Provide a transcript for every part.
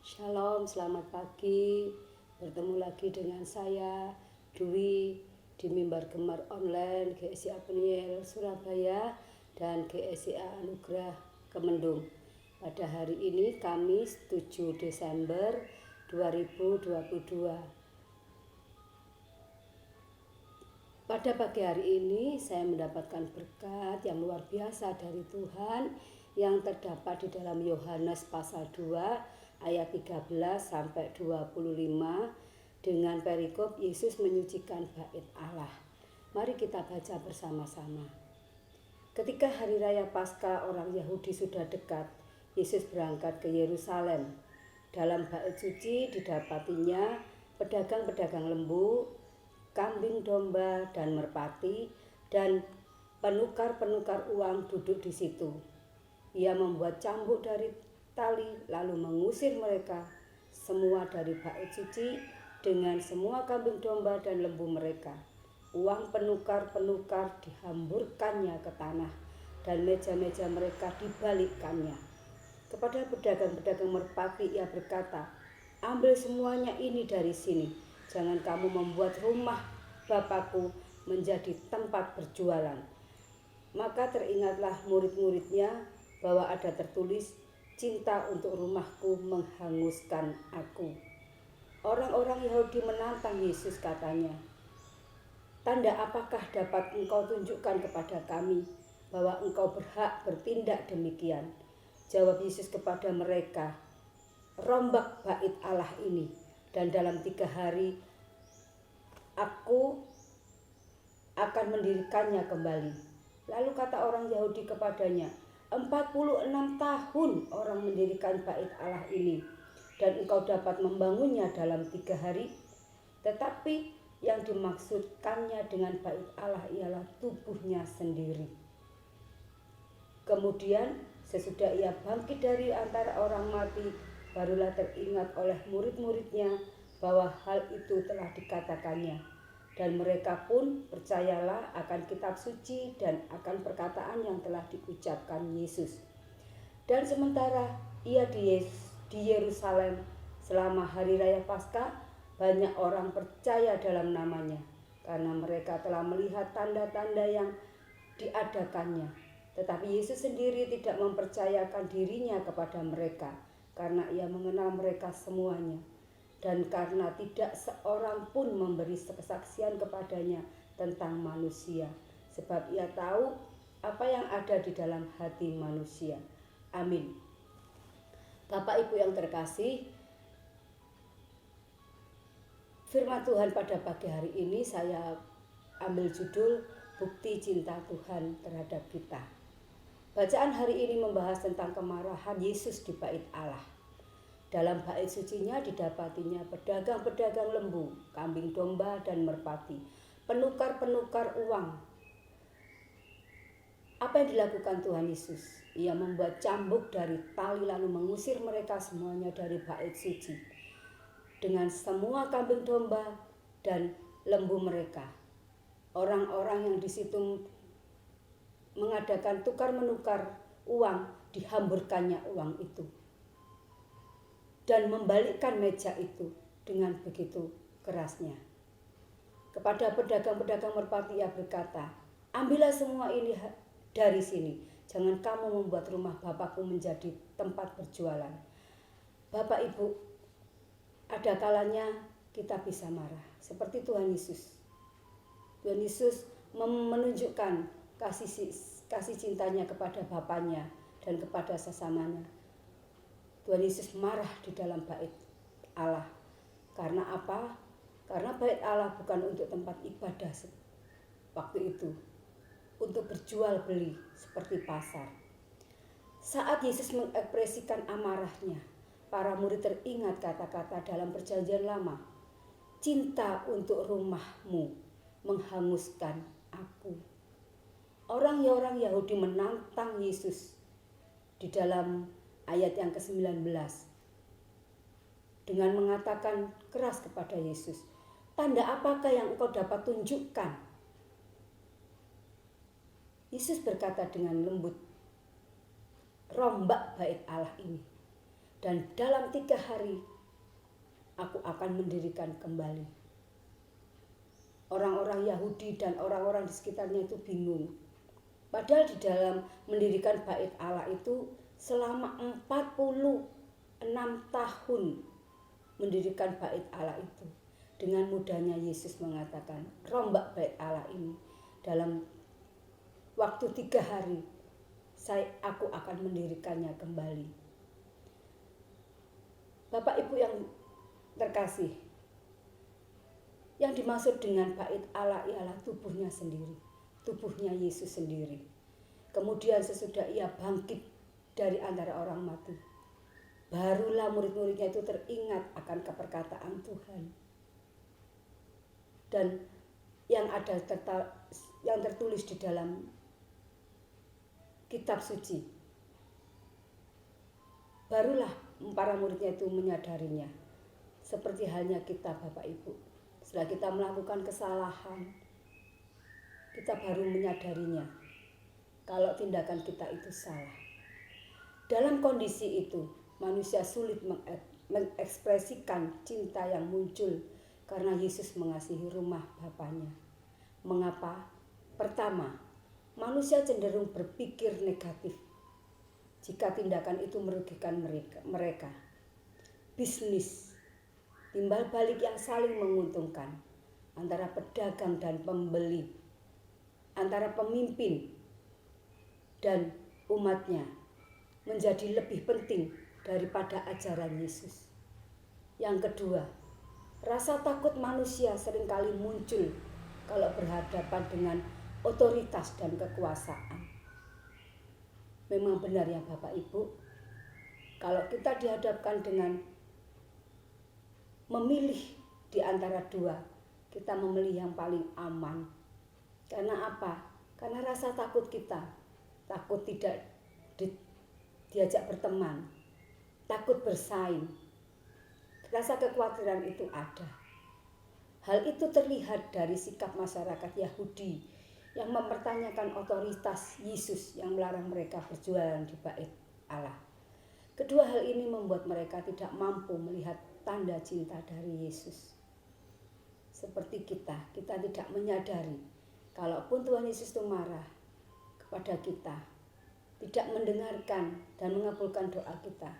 Shalom, selamat pagi. Bertemu lagi dengan saya, Dwi, di Mimbar Gemar Online GSIA Peniel Surabaya dan GSIA Anugerah Kemendung. Pada hari ini Kamis 7 Desember 2022. Pada pagi hari ini saya mendapatkan berkat yang luar biasa dari Tuhan yang terdapat di dalam Yohanes pasal 2 ayat 13 sampai 25 dengan perikop Yesus menyucikan bait Allah. Mari kita baca bersama-sama. Ketika hari raya Paskah orang Yahudi sudah dekat, Yesus berangkat ke Yerusalem. Dalam bait suci didapatinya pedagang-pedagang lembu, kambing domba dan merpati, dan penukar-penukar uang duduk di situ. Ia membuat cambuk dari tali lalu mengusir mereka semua dari bait suci dengan semua kambing domba dan lembu mereka. Uang penukar-penukar dihamburkannya ke tanah dan meja-meja mereka dibalikkannya. Kepada pedagang-pedagang merpati ia berkata, "Ambil semuanya ini dari sini. Jangan kamu membuat rumah Bapakku menjadi tempat berjualan." Maka teringatlah murid-muridnya bahwa ada tertulis, "Cinta untuk rumahku menghanguskan aku." Orang-orang Yahudi menantang Yesus, katanya, "Tanda apakah dapat engkau tunjukkan kepada kami bahwa engkau berhak bertindak demikian?" Jawab Yesus kepada mereka, "Rombak bait Allah ini, dan dalam 3 hari Aku akan mendirikannya kembali." Lalu kata orang Yahudi kepadanya, 46 tahun orang mendirikan bait Allah ini, dan engkau dapat membangunnya dalam 3 hari? Tetapi yang dimaksudkannya dengan bait Allah ialah tubuhnya sendiri. Kemudian sesudah ia bangkit dari antara orang mati, barulah teringat oleh murid-muridnya bahwa hal itu telah dikatakannya, dan mereka pun percayalah akan kitab suci dan akan perkataan yang telah diucapkan Yesus. Dan sementara ia di Yerusalem selama hari raya Paskah, banyak orang percaya dalam namanya karena mereka telah melihat tanda-tanda yang diadakannya. Tetapi Yesus sendiri tidak mempercayakan dirinya kepada mereka karena ia mengenal mereka semuanya, dan karena tidak seorang pun memberi kesaksian kepadanya tentang manusia, sebab ia tahu apa yang ada di dalam hati manusia. Amin. Bapak Ibu yang terkasih, firman Tuhan pada pagi hari ini saya ambil judul Bukti Cinta Tuhan Terhadap Kita. Bacaan hari ini membahas tentang kemarahan Yesus di bait Allah. Dalam bait sucinya didapatinya pedagang-pedagang lembu, kambing domba dan merpati, penukar-penukar uang. Apa yang dilakukan Tuhan Yesus? Ia membuat cambuk dari tali lalu mengusir mereka semuanya dari bait suci dengan semua kambing domba dan lembu mereka. Orang-orang yang di situ mengadakan tukar-menukar uang, dihamburkannya uang itu dan membalikkan meja itu dengan begitu kerasnya. Kepada pedagang-pedagang merpati ia berkata, "Ambillah semua ini dari sini. Jangan kamu membuat rumah Bapakku menjadi tempat berjualan." Bapak Ibu, ada kalanya kita bisa marah seperti Tuhan Yesus. Tuhan Yesus menunjukkan kasih cintanya kepada Bapaknya dan kepada sesamanya. Tuhan Yesus marah di dalam bait Allah. Karena apa? Karena bait Allah bukan untuk tempat ibadah waktu itu, untuk berjual beli seperti pasar. Saat Yesus mengekspresikan amarahnya, para murid teringat kata-kata dalam Perjanjian Lama, "Cinta untuk rumahmu menghanguskan aku." Orang-orang Yahudi menantang Yesus di dalam ayat yang ke-19 dengan mengatakan keras kepada Yesus, "Tanda apakah yang engkau dapat tunjukkan?" Yesus berkata dengan lembut, "Rombak bait Allah ini." Dan dalam 3 hari aku akan mendirikan kembali. Orang-orang Yahudi dan orang-orang di sekitarnya itu bingung. Padahal di dalam mendirikan bait Allah itu selama 46 tahun mendirikan bait Allah itu. Dengan mudahnya Yesus mengatakan, rombak bait Allah ini dalam waktu 3 hari aku akan mendirikannya kembali. Bapak Ibu yang terkasih, yang dimaksud dengan bait Allah ialah tubuhnya sendiri, tubuhnya Yesus sendiri. Kemudian sesudah ia bangkit dari antara orang mati, barulah murid-muridnya itu teringat akan keperkataan Tuhan. Dan yang tertulis di dalam kitab suci, barulah para muridnya itu menyadarinya. Seperti halnya kita Bapak Ibu, setelah kita melakukan kesalahan, kita baru menyadarinya kalau tindakan kita itu salah. Dalam kondisi itu, manusia sulit mengekspresikan cinta yang muncul karena Yesus mengasihi rumah Bapanya. Mengapa? Pertama, manusia cenderung berpikir negatif jika tindakan itu merugikan mereka. Bisnis, timbal balik yang saling menguntungkan antara pedagang dan pembeli, antara pemimpin dan umatnya menjadi lebih penting daripada ajaran Yesus. Yang kedua, rasa takut manusia seringkali muncul kalau berhadapan dengan otoritas dan kekuasaan. Memang benar ya Bapak Ibu, kalau kita dihadapkan dengan memilih di antara dua, kita memilih yang paling aman. Karena apa? Karena rasa takut kita, takut tidak diajak berteman, takut bersaing. Rasa kekhawatiran itu ada. Hal itu terlihat dari sikap masyarakat Yahudi yang mempertanyakan otoritas Yesus yang melarang mereka berjualan di bait Allah. Kedua hal ini membuat mereka tidak mampu melihat tanda cinta dari Yesus. Seperti kita tidak menyadari kalaupun Tuhan Yesus itu marah kepada kita, tidak mendengarkan dan mengabulkan doa kita.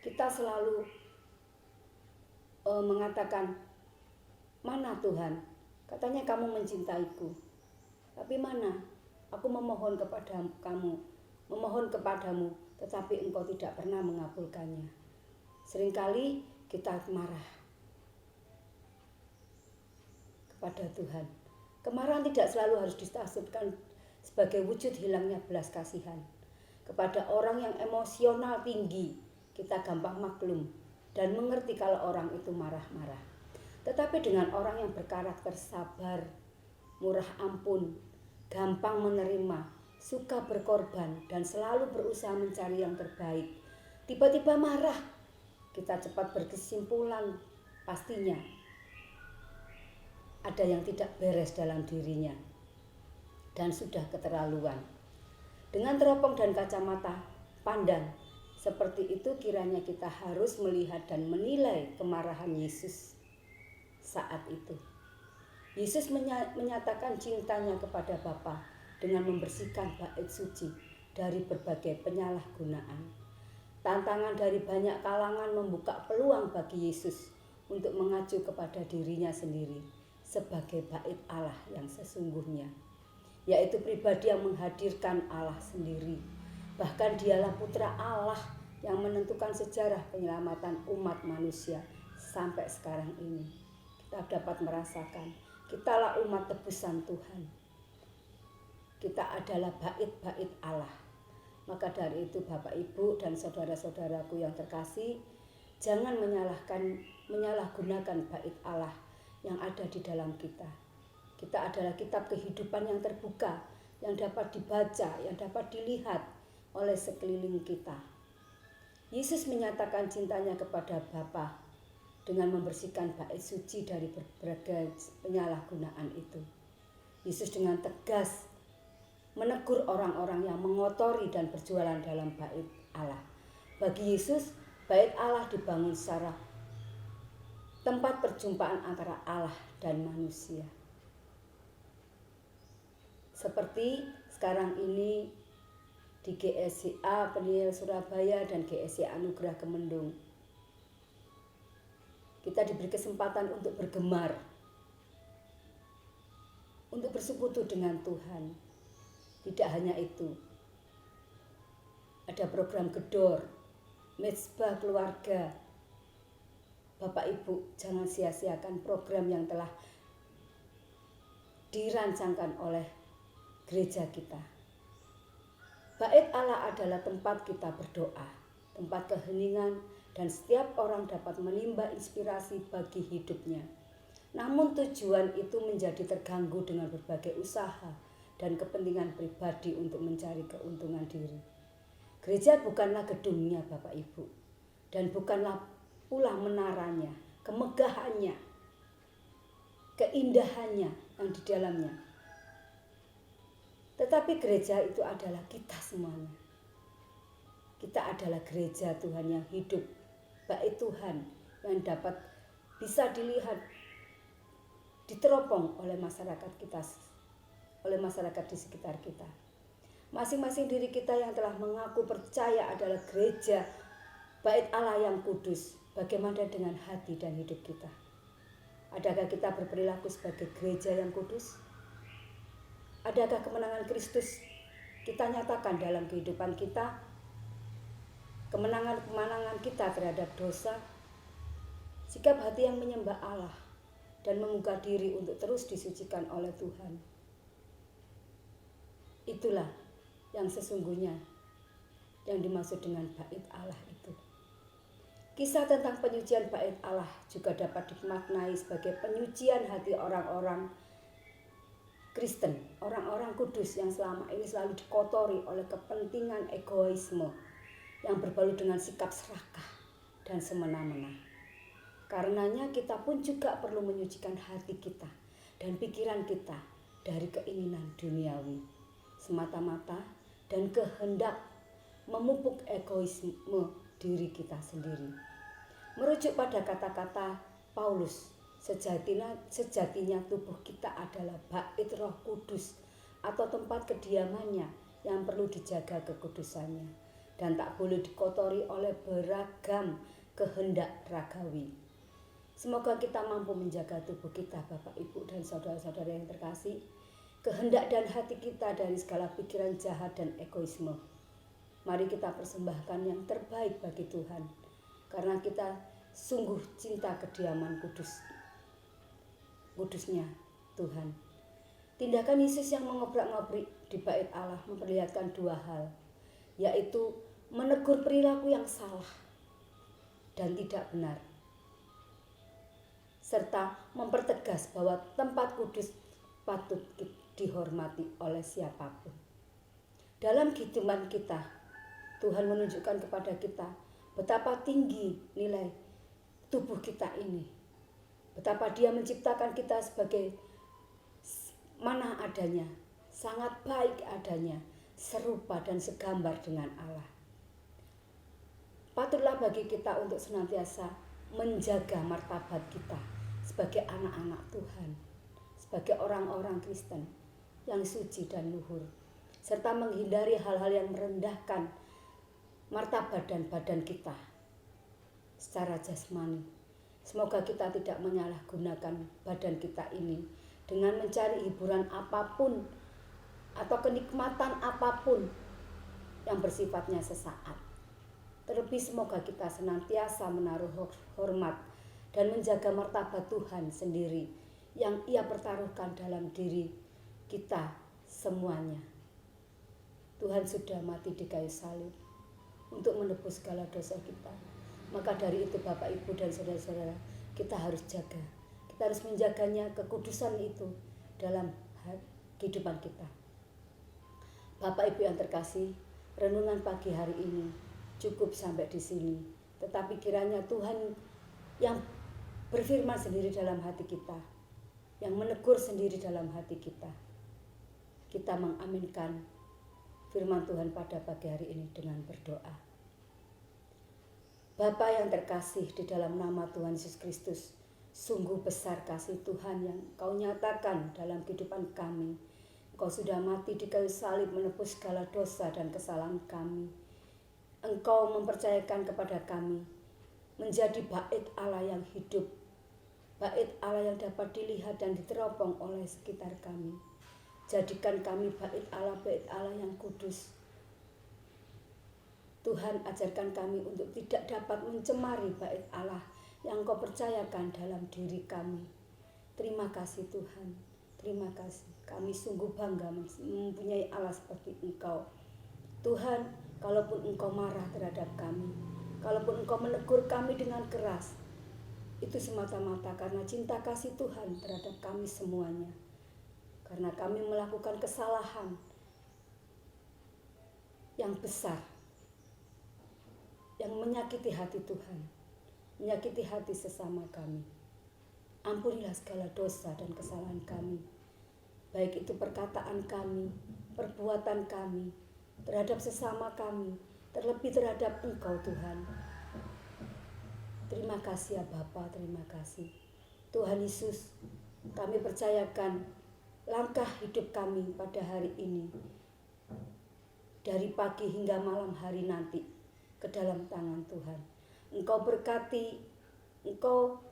Kita selalu mengatakan, mana Tuhan? Katanya kamu mencintaiku. Tapi mana? Aku memohon kepada kamu, memohon kepadamu, tetapi engkau tidak pernah mengabulkannya. Seringkali kita marah kepada Tuhan. Kemarahan tidak selalu harus ditafsirkan sebagai wujud hilangnya belas kasihan. Kepada orang yang emosional tinggi, kita gampang maklum dan mengerti kalau orang itu marah-marah. Tetapi dengan orang yang berkarakter sabar, murah ampun, gampang menerima, suka berkorban, dan selalu berusaha mencari yang terbaik, tiba-tiba marah, kita cepat berkesimpulan pastinya ada yang tidak beres dalam dirinya dan sudah keterlaluan. Dengan teropong dan kacamata pandang seperti itu, kiranya kita harus melihat dan menilai kemarahan Yesus saat itu. Yesus menyatakan cintanya kepada Bapa dengan membersihkan bait suci dari berbagai penyalahgunaan. Tantangan dari banyak kalangan membuka peluang bagi Yesus untuk mengacu kepada dirinya sendiri sebagai bait Allah yang sesungguhnya, yaitu pribadi yang menghadirkan Allah sendiri. Bahkan dialah putra Allah yang menentukan sejarah penyelamatan umat manusia sampai sekarang ini. Kita dapat merasakan, kitalah umat tebusan Tuhan. Kita adalah bait-bait Allah. Maka dari itu Bapak Ibu dan saudara-saudaraku yang terkasih, jangan menyalahgunakan bait Allah yang ada di dalam kita. Kita adalah kitab kehidupan yang terbuka, yang dapat dibaca, yang dapat dilihat oleh sekeliling kita. Yesus menyatakan cintanya kepada Bapa dengan membersihkan bait suci dari berbagai penyalahgunaan itu. Yesus dengan tegas menegur orang-orang yang mengotori dan berjualan dalam bait Allah, Bagi Yesus, bait Allah dibangun secara tempat perjumpaan antara Allah dan manusia. Seperti sekarang ini di GSCA Penil Surabaya dan GSCA Anugerah Kemendung. Kita diberi kesempatan untuk bergemar, untuk bersekutu dengan Tuhan. Tidak hanya itu, ada program gedor, mezbah keluarga. Bapak Ibu, jangan sia-siakan program yang telah dirancangkan oleh gereja kita. Bait Allah adalah tempat kita berdoa, tempat keheningan, dan setiap orang dapat menimba inspirasi bagi hidupnya. Namun tujuan itu menjadi terganggu dengan berbagai usaha dan kepentingan pribadi untuk mencari keuntungan diri. Gereja bukanlah gedungnya Bapak Ibu, dan bukanlah pula menaranya, kemegahannya, keindahannya yang di dalamnya. Tetapi gereja itu adalah kita semuanya. Kita adalah gereja Tuhan yang hidup, bait Tuhan yang dapat bisa dilihat, diteropong oleh masyarakat kita, oleh masyarakat di sekitar kita. Masing-masing diri kita yang telah mengaku percaya adalah gereja bait Allah yang kudus. Bagaimana dengan hati dan hidup kita? Adakah kita berperilaku sebagai gereja yang kudus? Adakah kemenangan Kristus kita nyatakan dalam kehidupan kita? Kemenangan-kemenangan kita terhadap dosa? Sikap hati yang menyembah Allah dan membuka diri untuk terus disucikan oleh Tuhan. Itulah yang sesungguhnya yang dimaksud dengan bait Allah itu. Kisah tentang penyucian bait Allah juga dapat dimaknai sebagai penyucian hati orang-orang Kristen, orang-orang kudus yang selama ini selalu dikotori oleh kepentingan egoisme yang berbalut dengan sikap serakah dan semena-mena. Karenanya kita pun juga perlu menyucikan hati kita dan pikiran kita dari keinginan duniawi semata-mata dan kehendak memupuk egoisme diri kita sendiri. Merujuk pada kata-kata Paulus, sejatinya tubuh kita adalah bait Roh Kudus atau tempat kediamannya yang perlu dijaga kekudusannya dan tak boleh dikotori oleh beragam kehendak ragawi. Semoga kita mampu menjaga tubuh kita, Bapak, Ibu, dan saudara-saudara yang terkasih, kehendak dan hati kita dari segala pikiran jahat dan egoisme. Mari kita persembahkan yang terbaik bagi Tuhan, karena kita sungguh cinta kediaman kudusnya Tuhan. Tindakan Yesus yang mengobrak-ngabrik di bait Allah memperlihatkan dua hal, yaitu menegur perilaku yang salah dan tidak benar, serta mempertegas bahwa tempat kudus patut dihormati oleh siapapun. Dalam kehidupan kita, Tuhan menunjukkan kepada kita betapa tinggi nilai tubuh kita ini, betapa Dia menciptakan kita sebagai mana adanya, sangat baik adanya, serupa dan segambar dengan Allah. Patutlah bagi kita untuk senantiasa menjaga martabat kita sebagai anak-anak Tuhan, sebagai orang-orang Kristen yang suci dan luhur, serta menghindari hal-hal yang merendahkan martabat dan badan kita secara jasmani. Semoga kita tidak menyalahgunakan badan kita ini dengan mencari hiburan apapun atau kenikmatan apapun yang bersifatnya sesaat. Terlebih semoga kita senantiasa menaruh hormat dan menjaga martabat Tuhan sendiri yang Ia pertaruhkan dalam diri kita semuanya. Tuhan sudah mati di kayu salib untuk menebus segala dosa kita. Maka dari itu Bapak, Ibu, dan saudara-saudara, kita harus jaga. Kita harus menjaganya, kekudusan itu dalam kehidupan kita. Bapak, Ibu yang terkasih, renungan pagi hari ini cukup sampai di sini. Tetapi kiranya Tuhan yang berfirman sendiri dalam hati kita, yang menegur sendiri dalam hati kita, kita mengaminkan firman Tuhan pada pagi hari ini dengan berdoa. Bapa yang terkasih, di dalam nama Tuhan Yesus Kristus, sungguh besar kasih Tuhan yang Kau nyatakan dalam kehidupan kami. Engkau sudah mati di kayu salib menebus segala dosa dan kesalahan kami. Engkau mempercayakan kepada kami menjadi bait Allah yang hidup, bait Allah yang dapat dilihat dan diteropong oleh sekitar kami. Jadikan kami bait Allah yang kudus. Tuhan, ajarkan kami untuk tidak dapat mencemari bait Allah yang Kau percayakan dalam diri kami. Terima kasih Tuhan, terima kasih. Kami sungguh bangga mempunyai Allah seperti Engkau. Tuhan, kalaupun Engkau marah terhadap kami, kalaupun Engkau menegur kami dengan keras, itu semata-mata karena cinta kasih Tuhan terhadap kami semuanya. Karena kami melakukan kesalahan yang besar, yang menyakiti hati Tuhan, menyakiti hati sesama kami. Ampunilah segala dosa dan kesalahan kami, baik itu perkataan kami, perbuatan kami, terhadap sesama kami, terlebih terhadap Engkau Tuhan. Terima kasih ya Bapa, terima kasih. Tuhan Yesus, kami percayakan langkah hidup kami pada hari ini, dari pagi hingga malam hari nanti, ke dalam tangan Tuhan. Engkau berkati, Engkau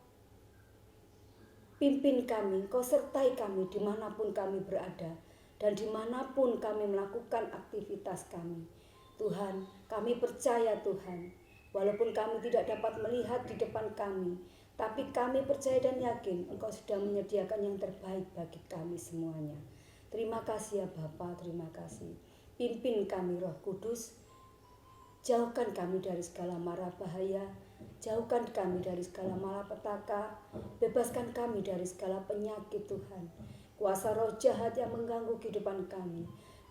pimpin kami, Engkau sertai kami dimanapun kami berada, dan dimanapun kami melakukan aktivitas kami. Tuhan, kami percaya Tuhan, walaupun kami tidak dapat melihat di depan kami, tapi kami percaya dan yakin Engkau sudah menyediakan yang terbaik bagi kami semuanya. Terima kasih ya Bapa, terima kasih. Pimpin kami Roh Kudus, jauhkan kami dari segala mara bahaya, jauhkan kami dari segala malapetaka, bebaskan kami dari segala penyakit Tuhan. Kuasa roh jahat yang mengganggu kehidupan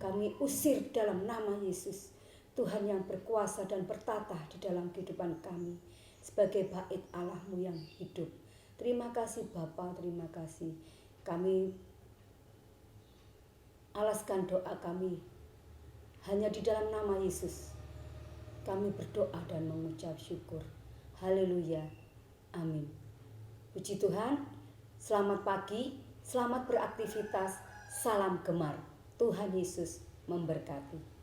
kami usir dalam nama Yesus. Tuhan yang berkuasa dan bertata di dalam kehidupan kami sebagai bait Allah-Mu yang hidup. Terima kasih Bapa, terima kasih. Kami alaskan doa kami hanya di dalam nama Yesus. Kami berdoa dan mengucap syukur. Haleluya. Amin. Puji Tuhan. Selamat pagi, selamat beraktivitas. Salam gemar. Tuhan Yesus memberkati.